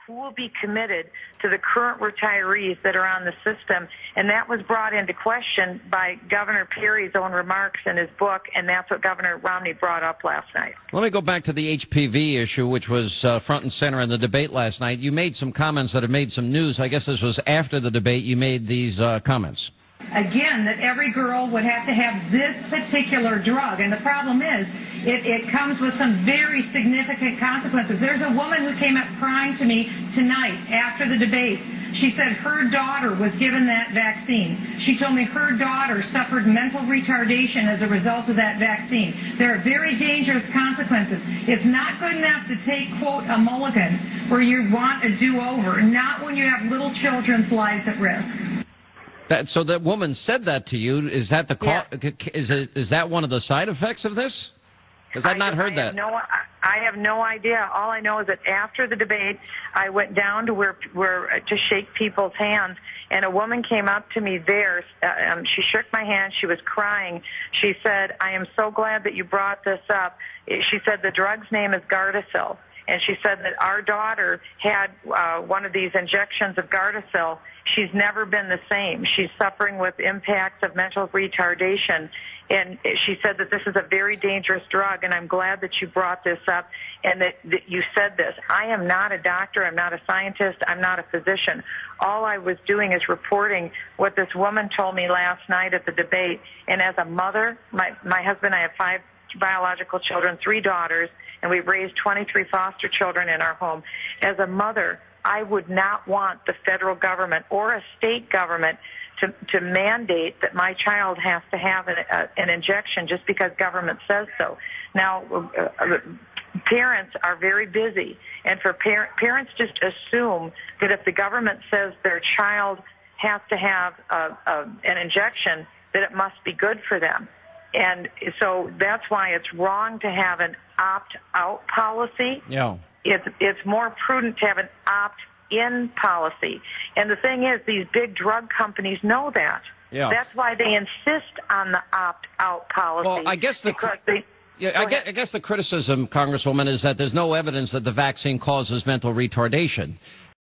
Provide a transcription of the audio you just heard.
who will be committed to the current retirees that are on the system. And that was brought into question by Governor Perry's own remarks in his book, and that's what Governor Romney brought up last night. Let me go back to the HPV issue, which was front and center in the debate last night. You made some comments that have made some news. I guess this was after the debate you made these comments. Again, that every girl would have to have this particular drug. And the problem is, it comes with some very significant consequences. There's a woman who came up crying to me tonight after the debate. She said her daughter was given that vaccine. She told me her daughter suffered mental retardation as a result of that vaccine. There are very dangerous consequences. It's not good enough to take, quote, a mulligan where you want a do-over, not when you have little children's lives at risk. So that woman said that to you. Is that the is that one of the side effects of this? Because I've not heard that. I have no idea. All I know is that after the debate, I went down to where to shake people's hands, and a woman came up to me there. She shook my hand. She was crying. She said, "I am so glad that you brought this up." She said the drug's name is Gardasil, and she said that our daughter had one of these injections of Gardasil. She's never been the same. She's suffering with impacts of mental retardation. And she said that this is a very dangerous drug, and I'm glad that you brought this up and that you said this. I am not a doctor. I'm not a scientist. I'm not a physician. All I was doing is reporting what this woman told me last night at the debate. And as a mother, my husband and I have 5 biological children, 3 daughters, and we've raised 23 foster children in our home. As a mother, I would not want the federal government or a state government to mandate that my child has to have an injection just because government says so. Now, parents are very busy, and for parents just assume that if the government says their child has to have an injection, that it must be good for them. And so that's why it's wrong to have an opt-out policy. Yeah. It's more prudent to have an opt-in policy. And the thing is, these big drug companies know that. Yeah. That's why they insist on the opt-out policy. Well, I guess I guess the criticism, Congresswoman, is that there's no evidence that the vaccine causes mental retardation.